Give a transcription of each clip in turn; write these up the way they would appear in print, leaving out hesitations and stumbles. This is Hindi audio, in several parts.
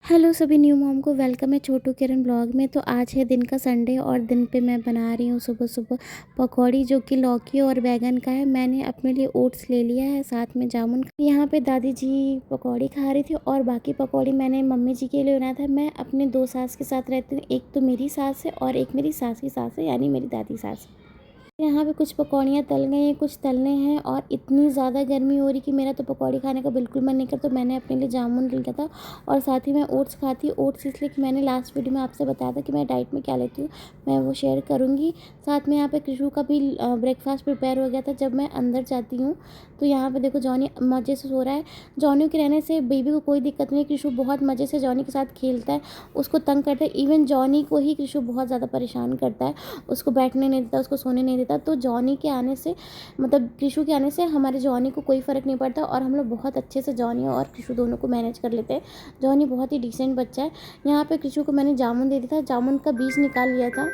हेलो सभी न्यू मॉम को वेलकम है छोटू किरण ब्लॉग में। तो आज है दिन का संडे और दिन पे मैं बना रही हूँ सुबह सुबह पकौड़ी जो कि लौकी और बैगन का है। मैंने अपने लिए ओट्स ले लिया है, साथ में जामुन। यहाँ पे दादी जी पकौड़ी खा रही थी और बाकी पकौड़ी मैंने मम्मी जी के लिए बनाया था। मैं अपने दो सास के साथ रहती हूँ, एक तो मेरी सास है और एक मेरी सास की सास है, यानी मेरी दादी सास। यहाँ पे कुछ पकौड़ियाँ तल गई हैं, कुछ तलने हैं और इतनी ज़्यादा गर्मी हो रही कि मेरा तो पकौड़ी खाने का बिल्कुल मन नहीं करता। तो मैंने अपने लिए जामुन ले लिया था और साथ ही मैं ओट्स खाती हूँ। ओट्स इसलिए कि मैंने लास्ट वीडियो में आपसे बताया था कि मैं डाइट में क्या लेती हूँ, मैं वो शेयर करूँगी। साथ में यहाँ पे कृषु का भी ब्रेकफास्ट प्रिपेयर हो गया था। जब मैं अंदर जाती हूँ तो यहाँ पे देखो जॉनी मज़े से सो रहा है। जॉनी के रहने से बेबी को कोई दिक्कत नहीं, कृषु बहुत मज़े से जॉनी के साथ खेलता है, उसको तंग करता है। इवन जॉनी को ही कृषु बहुत ज़्यादा परेशान करता है, उसको बैठने नहीं देता, उसको सोने नहीं देता। तो जॉनी के आने से मतलब कृषु के आने से हमारे जॉनी को कोई फ़र्क नहीं पड़ता और हम लोग बहुत अच्छे से जॉनी और कृषु दोनों को मैनेज कर लेते हैं। जॉनी बहुत ही डिसेंट बच्चा है। यहाँ पे कृषु को मैंने जामुन दे दिया था, जामुन का बीज निकाल लिया था।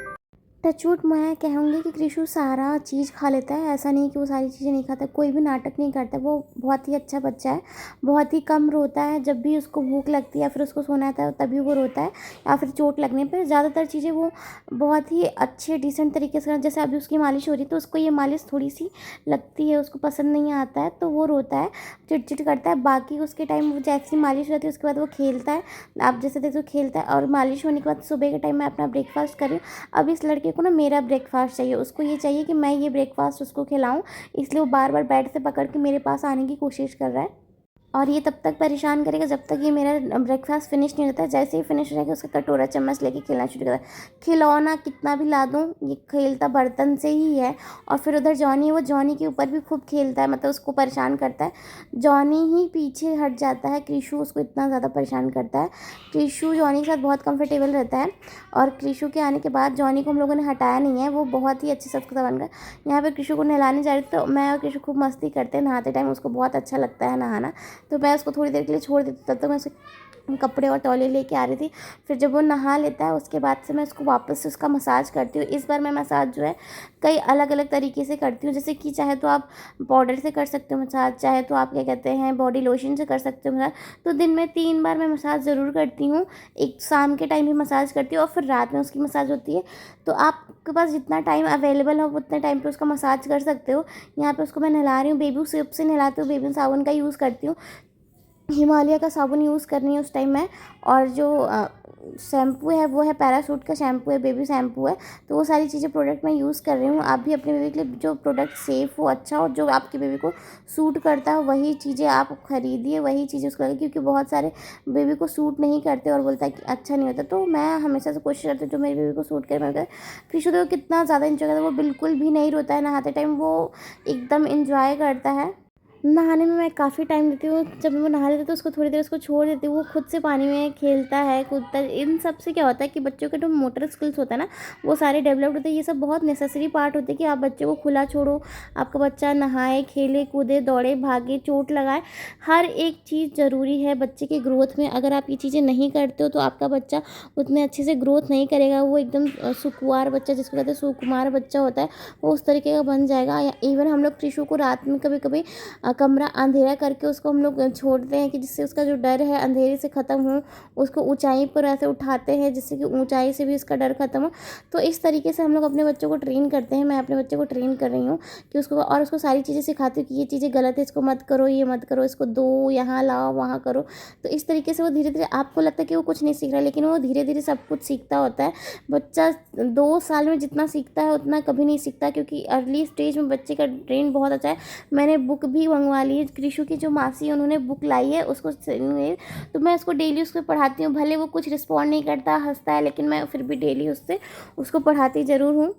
टचवुड मैं कहूँगी कि कृषु सारा चीज़ खा लेता है, ऐसा नहीं कि वो सारी चीज़ें नहीं खाता, कोई भी नाटक नहीं करता। वो बहुत ही अच्छा बच्चा है, बहुत ही कम रोता है। जब भी उसको भूख लगती है या फिर उसको सोना आता है तभी वो रोता है, या फिर चोट लगने पर। ज़्यादातर चीज़ें वो बहुत ही अच्छे डिसेंट तरीके से, जैसे अभी उसकी मालिश हो रही है तो उसको ये मालिश थोड़ी सी लगती है, उसको पसंद नहीं आता है तो वो रोता है, चिड़चिड़ करता है। बाकी उसके टाइम वो जैसी मालिश रहती है उसके बाद वो खेलता है, आप जैसे देखो खेलता है। और मालिश होने के बाद सुबह के टाइम मैं अपना ब्रेकफास्ट कर रही हूँ। अब इस लड़के को ना मेरा ब्रेकफास्ट चाहिए, उसको ये चाहिए कि मैं ये ब्रेकफास्ट उसको खिलाऊं, इसलिए वो बार बार बेड से पकड़ के मेरे पास आने की कोशिश कर रहा है। और ये तब तक परेशान करेगा जब तक ये मेरा ब्रेकफास्ट फिनिश नहीं होता है। जैसे ही फिनिश हो जाएगा उसका कटोरा चम्मच लेके खेलना शुरू करता है। खिलौना कितना भी ला दूँ ये खेलता बर्तन से ही है। और फिर उधर जॉनी है, वो जॉनी के ऊपर भी खूब खेलता है, मतलब उसको परेशान करता है। जॉनी ही पीछे हट जाता है, कृषु उसको इतना ज़्यादा परेशान करता है। कृषु जॉनी के साथ बहुत कंफर्टेबल रहता है और कृषु के आने के बाद जॉनी को हम लोगों ने हटाया नहीं है, वो बहुत ही अच्छे से उसको संभाल कर। यहाँ पर कृषु को नहलाने जा रही थी तो मैं और कृषु खूब मस्ती करते हैं नहाते टाइम, उसको बहुत अच्छा लगता है नहाना। तो मैं उसको थोड़ी देर के लिए छोड़ देती, तब तक मैं उसे कपड़े और टॉवल लेके आ रही थी। फिर जब वो नहा लेता है उसके बाद से मैं उसको वापस से उसका मसाज करती हूँ। इस बार मैं मसाज जो है कई अलग अलग तरीके से करती हूँ, जैसे कि चाहे तो आप पाउडर से कर सकते हो मसाज, चाहे तो आप क्या कहते हैं बॉडी लोशन से कर सकते हो मसाज। तो दिन में 3 बार मैं मसाज ज़रूर करती हूँ, एक शाम के टाइम भी मसाज करती हूँ और फिर रात में उसकी मसाज होती है। तो आपके पास जितना टाइम अवेलेबल हो उतने टाइम पे उसका मसाज कर सकते हो। यहाँ पे उसको मैं नहला रही हूँ, बेबी सोप से नहलाती हूँ, बेबी साबुन का यूज़ करती हूँ, हिमालय का साबुन यूज़ कर रही हूँ उस टाइम मैं। और जो शैम्पू है वो है पैराशूट का शैम्पू है, बेबी शैम्पू है। तो वो सारी चीज़ें प्रोडक्ट मैं यूज़ कर रही हूँ। आप भी अपने बेबी के लिए जो प्रोडक्ट सेफ़ हो, अच्छा हो, जो आपके बेबी को सूट करता हो वही चीज़ें आप खरीदिए, वही चीज़ें उसको लगे, क्योंकि बहुत सारे बेबी को सूट नहीं करते और बोलता है कि अच्छा नहीं होता। तो मैं हमेशा से कोशिश करती हूँ जो मेरे बेबी को सूट करे मैं कर। कृषु देखो कितना ज़्यादा इंजॉय करता है, वो बिल्कुल भी नहीं रोता है नहाते टाइम, वो एकदम इंजॉय करता है। नहाने में मैं काफ़ी टाइम देती हूँ, जब वो नहा लेता है तो उसको थोड़ी देर उसको छोड़ देती हूँ, वो खुद से पानी में खेलता है, कूदता है। इन सब से क्या होता है कि बच्चों के जो मोटर स्किल्स होता है ना वो सारे डेवलप्ड होते हैं। ये सब बहुत नेसेसरी पार्ट होते हैं कि आप बच्चे को खुला छोड़ो, आपका बच्चा नहाए, खेले, कूदे, दौड़े, भागे, चोट लगाए, हर एक चीज़ ज़रूरी है बच्चे के ग्रोथ में। अगर आप ये चीज़ें नहीं करते हो तो आपका बच्चा उतने अच्छे से ग्रोथ नहीं करेगा, वो एकदम सुकुमार बच्चा, जिसको कहते हैं सुकुमार बच्चा होता है, वो उस तरीके का बन जाएगा। इवन हम लोग कृषु को रात में कभी कभी कमरा अंधेरा करके उसको हम लोग छोड़ते हैं कि जिससे उसका जो डर है अंधेरे से ख़त्म हो। उसको ऊंचाई पर ऐसे उठाते हैं जिससे कि ऊंचाई से भी उसका डर ख़त्म हो। तो इस तरीके से हम लोग अपने बच्चों को ट्रेन करते हैं। मैं अपने बच्चे को ट्रेन कर रही हूँ कि उसको, और उसको सारी चीज़ें सिखाती हूँ कि ये चीज़ें गलत है, इसको मत करो, ये मत करो, इसको दो, यहाँ लाओ, वहाँ करो। तो इस तरीके से वो धीरे धीरे, आपको लगता है कि वो कुछ नहीं सीख रहा, लेकिन वो धीरे धीरे सब कुछ सीखता होता है। बच्चा 2 साल में जितना सीखता है उतना कभी नहीं सीखता, क्योंकि अर्ली स्टेज में बच्चे का ब्रेन बहुत अच्छा है। मैंने बुक भी मंगवा ली है, कृषु की जो मासी है उन्होंने बुक लाई है उसको, तो मैं उसको डेली उसको पढ़ाती हूँ। भले वो कुछ रिस्पॉन्ड नहीं करता, हंसता है, लेकिन मैं फिर भी डेली उससे उसको पढ़ाती ज़रूर हूँ।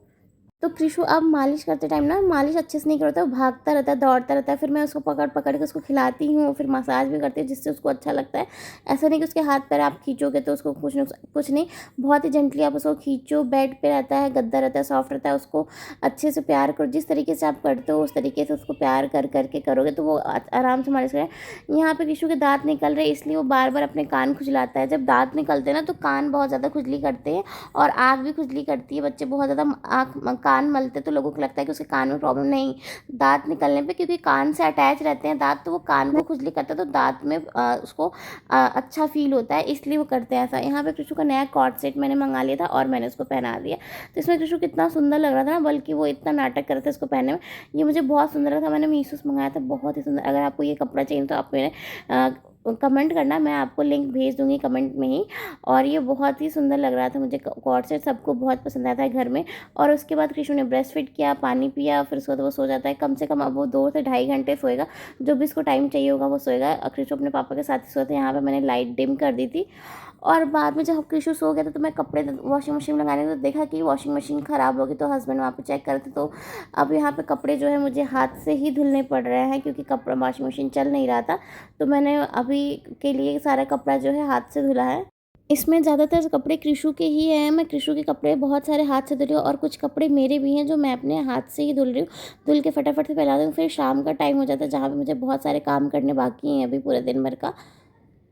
तो कृषु अब मालिश करते टाइम ना मालिश अच्छे से नहीं करता, वो भागता रहता है, दौड़ता रहता है। फिर मैं उसको पकड़ पकड़ के उसको खिलाती हूँ, फिर मसाज भी करती हूँ जिससे उसको अच्छा लगता है। ऐसा नहीं कि उसके हाथ पैर आप खींचोगे तो उसको कुछ नहीं, बहुत ही जेंटली आप उसको खींचो। बेड पे रहता है, गद्दा रहता है, सॉफ्ट रहता है, उसको अच्छे से प्यार करो। जिस तरीके से आप करते हो उस तरीके से उसको प्यार कर करके करोगे तो वो आराम से मालिश करें। यहाँ पे कृषु के दांत निकल रहे इसलिए वो बार बार अपने कान खुजलाता है। जब दांत निकलते हैं ना तो कान बहुत ज़्यादा खुजली करते हैं और आँख भी खुजली करती है, बच्चे बहुत ज़्यादा आँख कान मलते तो लोगों को लगता है कि उसके कान में प्रॉब्लम, नहीं, दाँत निकलने पे, क्योंकि कान से अटैच रहते हैं दाँत, तो वो कान को खुजली करता है तो दाँत में उसको अच्छा फ़ील होता है, इसलिए वो करते हैं ऐसा। यहाँ पे कृषु का नया कॉर्ड सेट मैंने मंगा लिया था और मैंने उसको पहना दिया। तो इसमें कृषु कितना सुंदर लग रहा था ना, बल्कि वो इतना नाटक कर रहा था इसको पहनने में। ये मुझे बहुत सुंदर लगा था, मैंने मीशो से मंगाया था, बहुत ही सुंदर। अगर आपको ये कपड़ा चाहिए तो आप मेरे कमेंट करना, मैं आपको लिंक भेज दूँगी कमेंट में ही। और ये बहुत ही सुंदर लग रहा था मुझे, कॉर्ड सेट सबको बहुत पसंद आया था घर में। और उसके बाद कृषु ने ब्रेस्ट फीड किया, पानी पिया, फिर उसके बाद वो सो जाता है। कम से कम अब वो 2 से ढाई घंटे सोएगा, जो भी इसको टाइम चाहिए होगा वो सोएगा। कृषु अपने पापा के साथ ही सोता है। यहाँ पे मैंने लाइट डिम कर दी थी। और बाद में जब कृषु सो गया था तो मैं कपड़े वॉशिंग मशीन में लगाने, तो देखा कि वॉशिंग मशीन ख़राब हो गई, तो हस्बैंड वहाँ पे चेक कर रहे थे। तो अब यहाँ पे कपड़े जो है मुझे हाथ से ही धुलने पड़ रहे हैं, क्योंकि कपड़ा वॉशिंग मशीन चल नहीं रहा था। तो मैंने अभी के लिए सारा कपड़ा जो है हाथ से धुला है। इसमें ज़्यादातर कपड़े कृषु के ही हैं, मैं कृषु के कपड़े बहुत सारे हाथ से धुल रही हूँ, और कुछ कपड़े मेरे भी हैं जो मैं अपने हाथ से ही धुल रही हूँ। धुल के फटाफट से फैला दूँ, फिर शाम का टाइम हो जाता है जहाँ पे मुझे बहुत सारे काम करने बाकी हैं अभी पूरे दिन भर का।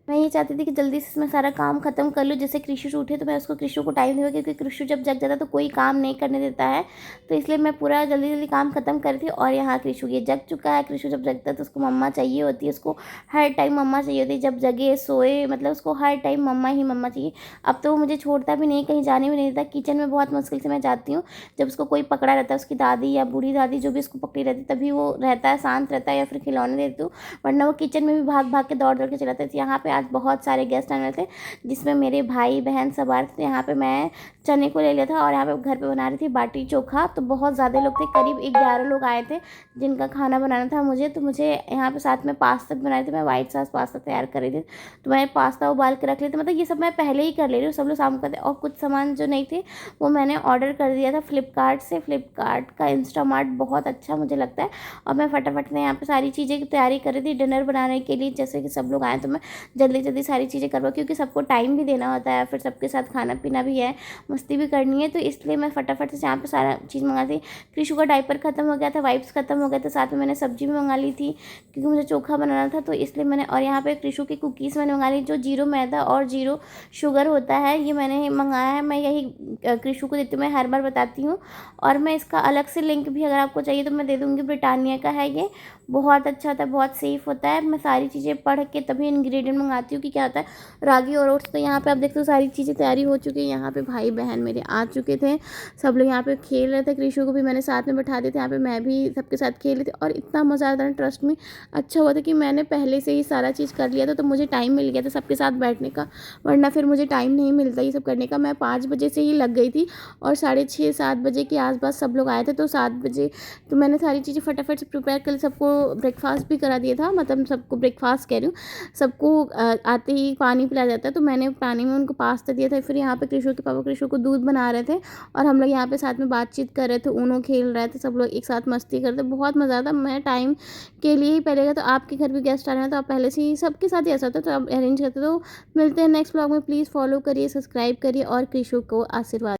मैं ये चाहती थी कि जल्दी से इसमें सारा काम खत्म कर लूँ, जैसे कृषु उठे तो मैं उसको, कृषु को टाइम दूँगा, क्योंकि कृषु जब जग जाता है तो कोई काम नहीं करने देता है। तो इसलिए मैं पूरा जल्दी जल्दी काम खत्म कर रही थी। और यहाँ कृषु ये जग चुका है। कृषु जब जगता है तो उसको मम्मा चाहिए होती है, उसको हर टाइम मम्मा चाहिए होती है, जब जगे सोए, मतलब उसको हर टाइम मम्मा ही मम्मा चाहिए। अब तो वो मुझे छोड़ता भी नहीं, कहीं जाने भी नहीं देता। किचन में बहुत मुश्किल से मैं जाती हूँ, जब उसको कोई पकड़ा रहता है, उसकी दादी या बूढ़ी दादी जो भी उसको पकड़ी रहती है, तभी वो रहता है, शांत रहता है, या फिर खिलौने देती हूँ। वरना वो किचन में भी भाग भाग के दौड़ दौड़ के चलाते थे। यहाँ पे आज बहुत सारे गेस्ट आने थे, जिसमें मेरे भाई बहन सब आ रहे थे। यहाँ पे मैं चने को ले लिया था, और यहाँ पे घर पे बना रही थी बाटी चोखा। तो बहुत ज़्यादा लोग थे, करीब 11 लोग आए थे जिनका खाना बनाना था मुझे। तो मुझे यहाँ पे साथ में पास्ता भी बना रही थी, मैं वाइट सॉस पास्ता तैयार कर रही थी। तो मैं पास्ता उबाल के रख ली थी, मतलब ये सब मैं पहले ही कर ले रही हूँ, सब लोग शाम को करते। और कुछ सामान जो नहीं थे वो मैंने ऑर्डर कर दिया था फ्लिपकार्ट से। फ्लिपकार्ट का इंस्टामार्ट बहुत अच्छा मुझे लगता है। और मैं फटाफट से यहाँ पे सारी चीज़ें की तैयारी कर रही थी डिनर बनाने के लिए, जैसे कि सब लोग आए, तो मैं जल्दी जल्दी सारी चीज़ें करवाऊँ, क्योंकि सबको टाइम भी देना होता है, फिर सबके साथ खाना पीना भी है, मस्ती भी करनी है। तो इसलिए मैं फटाफट से यहाँ पे सारा चीज़ मंगा दी। कृषु का डायपर ख़त्म हो गया था, वाइप्स ख़त्म हो गए थे, साथ में मैंने सब्जी भी मंगा ली थी, क्योंकि मुझे चोखा बनाना था, तो इसलिए मैंने। और यहाँ पे कृषु की कुकीज़ मैंने मंगा ली, जो 0 मैदा और 0 शुगर होता है, ये मैंने मंगाया है। मैं यही कृषु को देती हूँ, मैं हर बार बताती हूँ। और मैं इसका अलग से लिंक भी अगर आपको चाहिए तो मैं दे दूँगी। ब्रिटानिया का है ये, बहुत अच्छा होता है, बहुत सेफ़ होता है। मैं सारी चीज़ें पढ़ के तभी इंग्रेडिएंट मंगाती हूँ कि क्या होता है। रागी और ओट्स, तो यहाँ पे आप देखते हो सारी चीज़ें तैयारी हो चुकी है। यहाँ पे भाई बहन मेरे आ चुके थे, सब लोग यहाँ पे खेल रहे थे। कृषु को भी मैंने साथ में बैठा दिए थे, यहाँ पे मैं भी सबके साथ खेल रही थी। और इतना मज़ा आता है, ट्रस्ट में अच्छा हुआ था कि मैंने पहले से ही सारा चीज़ कर लिया था, तो मुझे टाइम मिल गया था सबके साथ बैठने का, वरना फिर मुझे टाइम नहीं मिलता ये सब करने का। मैं 5 बजे से ही लग गई थी, और 6:30-7 बजे के आसपास सब लोग आए थे। तो 7 बजे तो मैंने सारी चीज़ें फटाफट से प्रिपेयर कर, सबको ब्रेकफास्ट भी करा दिया था, मतलब सबको ब्रेकफास्ट कह रही हूँ, सबको आते ही पानी पिलाया जाता है, तो मैंने पानी में उनको पास्ता दिया था। फिर यहाँ पे कृषु के पापा कृषु को दूध बना रहे थे, और हम लोग यहाँ पे साथ में बातचीत कर रहे थे, ऊनो खेल रहे थे, सब लोग एक साथ मस्ती करते, बहुत मज़ा आता। मैं टाइम के लिए ही पहले गया, तो आपके घर भी गेस्ट आ रहे हैं तो आप पहले से ही सबके साथ ही ऐसा होता है, तो आप अरेंज करते। तो मिलते हैं नेक्स्ट ब्लॉग में, प्लीज़ फॉलो करिए, सब्सक्राइब करिए, और कृषु को आशीर्वाद।